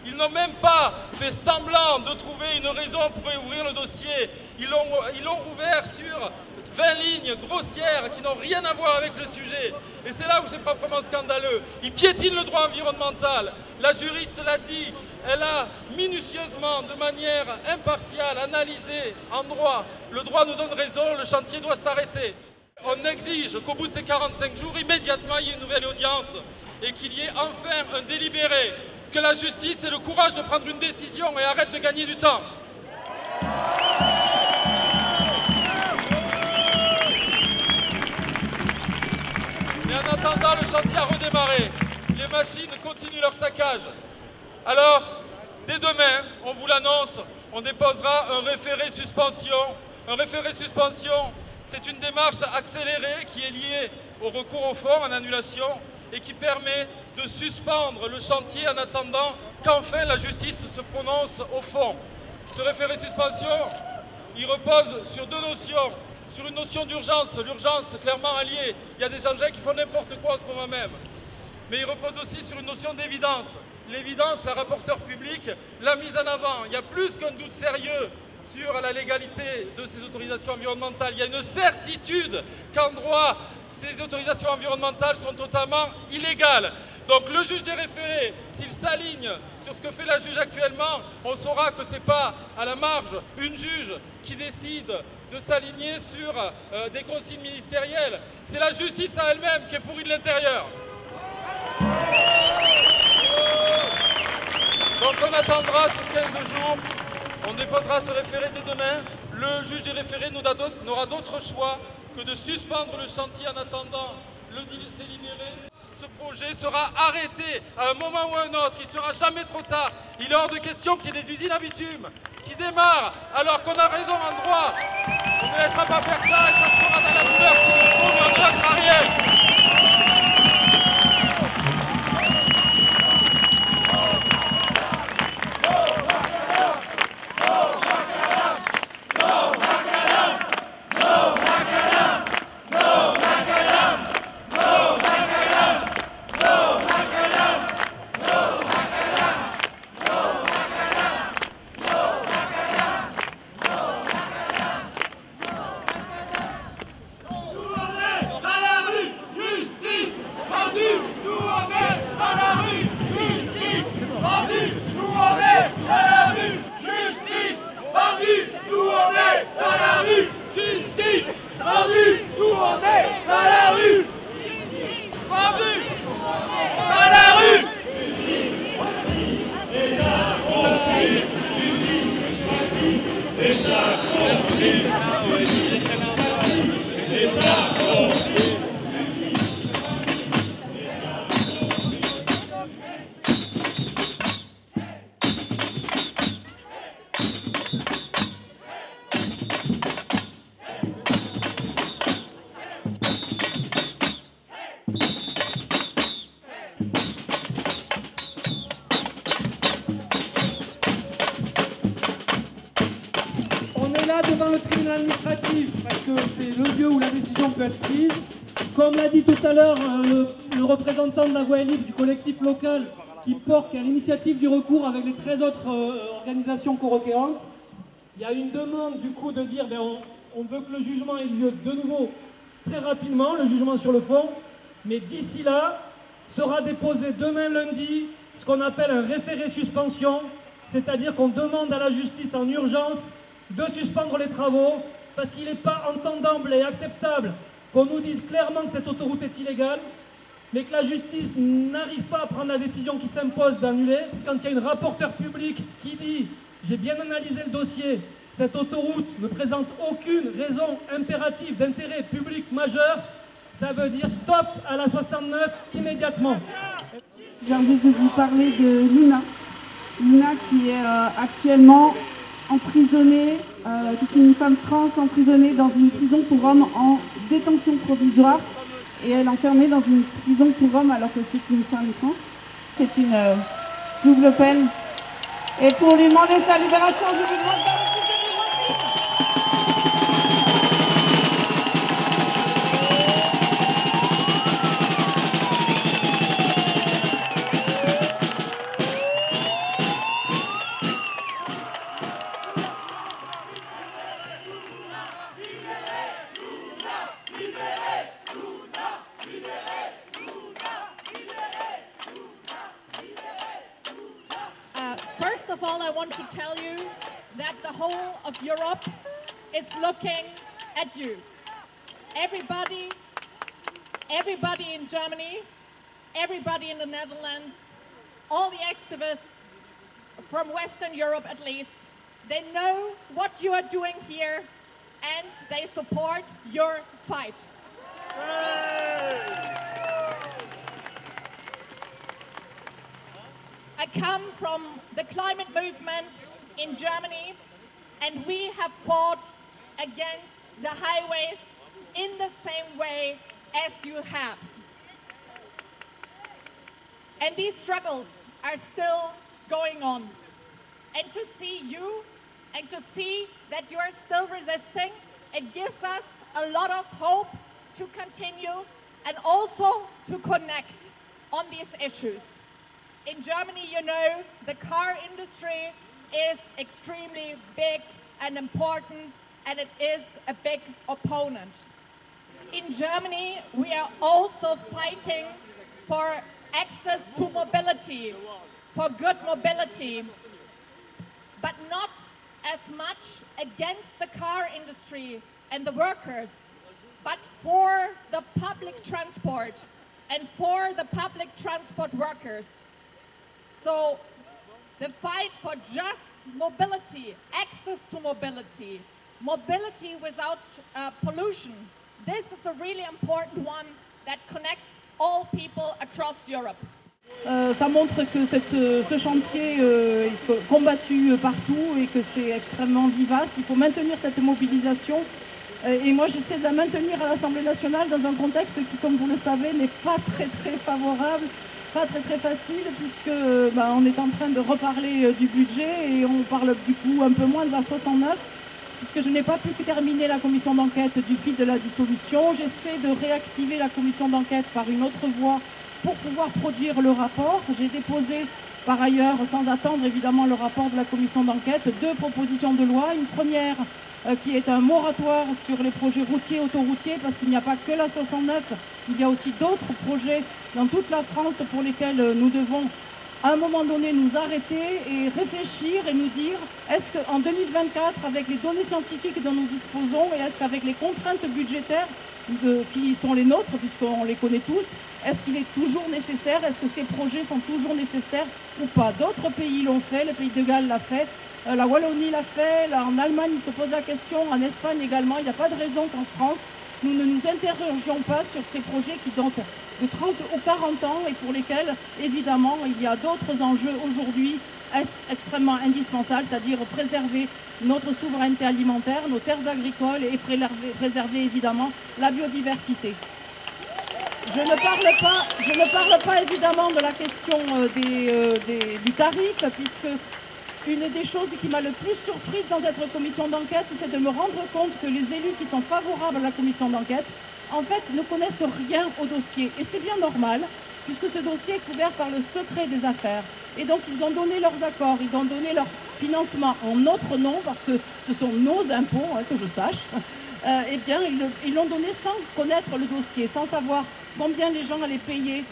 Ils n'ont même pas fait semblant de trouver une raison pour ouvrir le dossier. Ils l'ont ouvert sur 20 lignes grossières qui n'ont rien à voir avec le sujet. Et c'est là où c'est proprement scandaleux. Ils piétinent le droit environnemental. La juriste l'a dit, elle a minutieusement, de manière impartiale, analysé en droit. Le droit nous donne raison, le chantier doit s'arrêter. On exige qu'au bout de ces 45 jours, immédiatement, il y ait une nouvelle audience et qu'il y ait enfin un délibéré. Que la justice ait le courage de prendre une décision et arrête de gagner du temps. Mais en attendant, le chantier a redémarré. Les machines continuent leur saccage. Alors, dès demain, on vous l'annonce, on déposera un référé suspension. Un référé suspension, c'est une démarche accélérée qui est liée au recours au fond en annulation et qui permet de suspendre le chantier en attendant qu'enfin la justice se prononce au fond. Ce référé suspension, il repose sur deux notions. Sur une notion d'urgence, l'urgence clairement alliée. Il y a des engins qui font n'importe quoi en ce moment même. Mais il repose aussi sur une notion d'évidence. L'évidence, la rapporteure publique l'a mise en avant. Il y a plus qu'un doute sérieux sur la légalité de ces autorisations environnementales. Il y a une certitude qu'en droit, ces autorisations environnementales sont totalement illégales. Donc le juge des référés, s'il s'aligne sur ce que fait la juge actuellement, on saura que ce n'est pas à la marge une juge qui décide de s'aligner sur des consignes ministérielles. C'est la justice à elle-même qui est pourrie de l'intérieur. Donc on attendra sur 15 jours. On déposera ce référé dès demain. Le juge des référés n'aura d'autre choix que de suspendre le chantier en attendant le délibéré. Ce projet sera arrêté à un moment ou à un autre. Il ne sera jamais trop tard. Il est hors de question qu'il y ait des usines à bitume qui démarrent alors qu'on a raison en droit. On ne laissera pas faire ça et ça se fera dans la douleur s'il le faut, mais on ne lâchera rien. Devant le tribunal administratif, parce que c'est le lieu où la décision peut être prise. Comme l'a dit tout à l'heure le représentant de la Voie libre du collectif local qui a l'initiative du recours avec les 13 autres organisations co-requérantes, il y a une demande du coup de dire on veut que le jugement ait lieu de nouveau très rapidement, le jugement sur le fond, mais d'ici là sera déposé demain lundi ce qu'on appelle un référé suspension, c'est-à-dire qu'on demande à la justice en urgence de suspendre les travaux, parce qu'il n'est pas entendable et acceptable qu'on nous dise clairement que cette autoroute est illégale, mais que la justice n'arrive pas à prendre la décision qui s'impose d'annuler, quand il y a une rapporteure publique qui dit « j'ai bien analysé le dossier, cette autoroute ne présente aucune raison impérative d'intérêt public majeur », ça veut dire stop à la 69 immédiatement. J'ai envie de vous parler de Luna. Luna qui est actuellement emprisonnée, c'est une femme trans emprisonnée dans une prison pour hommes en détention provisoire et elle est enfermée dans une prison pour hommes alors que c'est une femme trans. C'est une double peine. Et pour lui demander sa libération, je lui demande of all, I want to tell you that the whole of Europe is looking at you. Everybody in Germany, everybody in the Netherlands, all the activists from Western Europe at least, they know what you are doing here and they support your fight. I come from the climate movement in Germany, and we have fought against the highways in the same way as you have. And these struggles are still going on. And to see you and to see that you are still resisting, it gives us a lot of hope to continue and also to connect on these issues. In Germany, you know, the car industry is extremely big and important, and it is a big opponent. In Germany, we are also fighting for access to mobility, for good mobility, but not as much against the car industry and the workers, but for the public transport and for the public transport workers. So the fight for just mobility, access to mobility, mobility without pollution, this is a really important one that connects all people across Europe. Ça montre que ce chantier est combattu partout et que c'est extrêmement vivace. Il faut maintenir cette mobilisation. Et moi, j'essaie de la maintenir à l'Assemblée nationale dans un contexte qui, comme vous le savez, n'est pas très favorable, pas très facile, puisque on est en train de reparler du budget et on parle du coup un peu moins de la 69, puisque je n'ai pas pu terminer la commission d'enquête du fil de la dissolution. J'essaie de réactiver la commission d'enquête par une autre voie pour pouvoir produire le rapport. J'ai déposé par ailleurs, sans attendre évidemment le rapport de la commission d'enquête, 2 propositions de loi. Une première qui est un moratoire sur les projets routiers, autoroutiers, parce qu'il n'y a pas que la 69, il y a aussi d'autres projets dans toute la France pour lesquels nous devons à un moment donné nous arrêter et réfléchir et nous dire est-ce qu'en 2024, avec les données scientifiques dont nous disposons et est-ce qu'avec les contraintes budgétaires qui sont les nôtres, puisqu'on les connaît tous, est-ce qu'il est toujours nécessaire, est-ce que ces projets sont toujours nécessaires ou pas? D'autres pays l'ont fait, le pays de Galles l'a fait, la Wallonie l'a fait, là, en Allemagne il se pose la question, en Espagne également. Il n'y a pas de raison qu'en France nous ne nous interrogions pas sur ces projets qui datent de 30 ou 40 ans et pour lesquels évidemment il y a d'autres enjeux aujourd'hui extrêmement indispensables, c'est-à-dire préserver notre souveraineté alimentaire, nos terres agricoles et préserver évidemment la biodiversité. Je ne parle pas évidemment de la question du tarif, puisque une des choses qui m'a le plus surprise dans cette commission d'enquête, c'est de me rendre compte que les élus qui sont favorables à la commission d'enquête, en fait, ne connaissent rien au dossier. Et c'est bien normal, puisque ce dossier est couvert par le secret des affaires. Et donc, ils ont donné leurs accords, ils ont donné leur financement en notre nom, parce que ce sont nos impôts, que je sache. Eh bien, ils l'ont donné sans connaître le dossier, sans savoir combien les gens allaient payer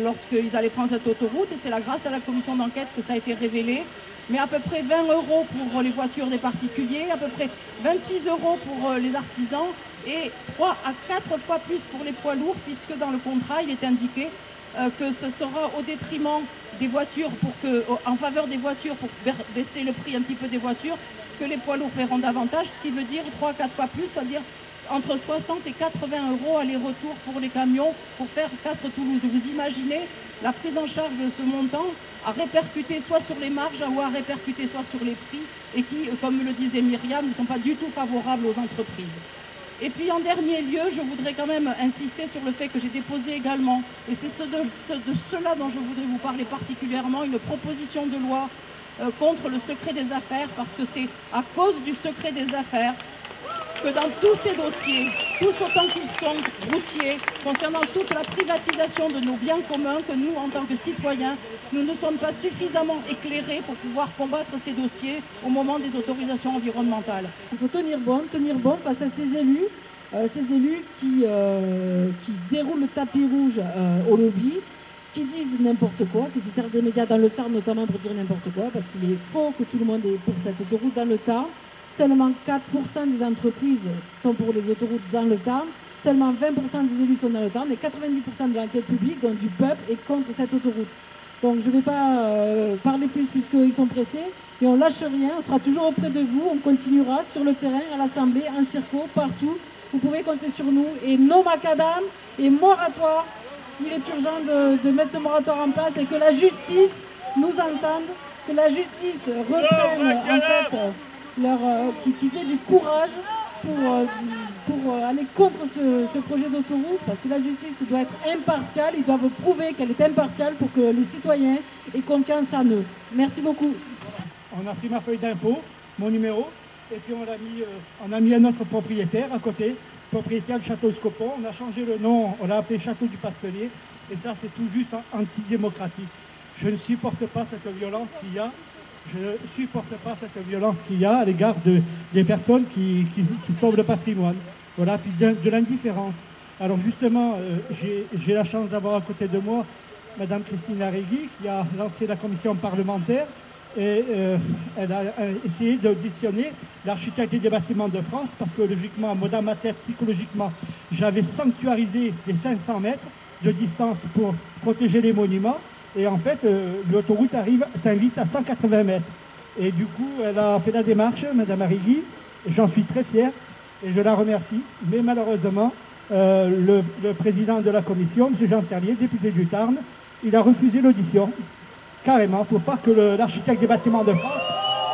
lorsqu'ils allaient prendre cette autoroute. Et c'est grâce à la commission d'enquête que ça a été révélé. Mais à peu près 20 € pour les voitures des particuliers, à peu près 26 € pour les artisans et 3 à 4 fois plus pour les poids lourds, puisque dans le contrat, il est indiqué que ce sera au détriment des voitures, en faveur des voitures, pour baisser le prix un petit peu des voitures, que les poids lourds paieront davantage, ce qui veut dire 3 à 4 fois plus, c'est-à-dire entre 60 et 80 € aller-retour pour les camions pour faire Castres-Toulouse. Vous imaginez la prise en charge de ce montant à répercuter soit sur les marges ou à répercuter soit sur les prix et qui, comme le disait Myriam, ne sont pas du tout favorables aux entreprises. Et puis en dernier lieu, je voudrais quand même insister sur le fait que j'ai déposé également, et c'est de cela dont je voudrais vous parler particulièrement, une proposition de loi contre le secret des affaires, parce que c'est à cause du secret des affaires que dans tous ces dossiers, tous autant qu'ils sont routiers, concernant toute la privatisation de nos biens communs, que nous, en tant que citoyens, nous ne sommes pas suffisamment éclairés pour pouvoir combattre ces dossiers au moment des autorisations environnementales. Il faut tenir bon face à ces élus qui déroulent le tapis rouge au lobby qui disent n'importe quoi, qui se servent des médias dans le Tarn notamment pour dire n'importe quoi, parce qu'il est faux que tout le monde est pour cette autoroute dans le Tarn. Seulement 4% des entreprises sont pour les autoroutes dans le Tarn. Seulement 20% des élus sont dans le Tarn et 90% de l'enquête publique, donc du peuple, est contre cette autoroute. Donc je ne vais pas parler plus puisqu'ils sont pressés, mais on ne lâche rien, on sera toujours auprès de vous, on continuera sur le terrain, à l'Assemblée, en circo, partout. Vous pouvez compter sur nous et nos macadam et moratoire. Il est urgent de mettre ce moratoire en place et que la justice nous entende, que la justice reprenne en fait qu'ils aient du courage pour aller contre ce projet d'autoroute, parce que la justice doit être impartiale, ils doivent prouver qu'elle est impartiale pour que les citoyens aient confiance en eux. Merci beaucoup. On a pris ma feuille d'impôt, mon numéro, et puis on a mis un autre propriétaire à côté, propriétaire du château Scopon. On a changé le nom, on l'a appelé Château du Pastelier, et ça c'est tout juste antidémocratique. Je ne supporte pas cette violence qu'il y a. Je ne supporte pas cette violence qu'il y a à l'égard des personnes qui sauvent le patrimoine. Voilà, puis de l'indifférence. Alors justement, j'ai la chance d'avoir à côté de moi Madame Christine Arregui, qui a lancé la commission parlementaire et elle a essayé d'auditionner l'architecte des bâtiments de France, parce que logiquement, moda mater, psychologiquement, j'avais sanctuarisé les 500 mètres de distance pour protéger les monuments. Et en fait, l'autoroute s'invite à 180 mètres. Et du coup, elle a fait la démarche, Madame Arregui, et j'en suis très fier, et je la remercie. Mais malheureusement, le président de la commission, M. Jean Terlier, député du Tarn, il a refusé l'audition, carrément, pour pas que l'architecte des bâtiments de France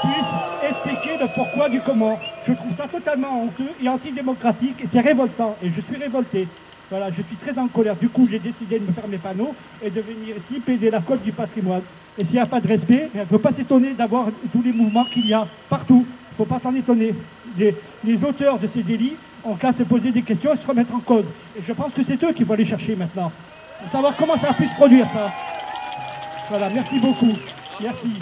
puisse expliquer le pourquoi du comment. Je trouve ça totalement honteux et antidémocratique, et c'est révoltant, et je suis révolté. Voilà, je suis très en colère. Du coup, j'ai décidé de me faire mes panneaux et de venir ici plaider la cause du patrimoine. Et s'il n'y a pas de respect, il ne faut pas s'étonner d'avoir tous les mouvements qu'il y a partout. Il ne faut pas s'en étonner. Les auteurs de ces délits ont qu'à se poser des questions et se remettre en cause. Et je pense que c'est eux qu'il faut aller chercher maintenant, pour savoir comment ça a pu se produire, ça. Voilà, merci beaucoup. Merci.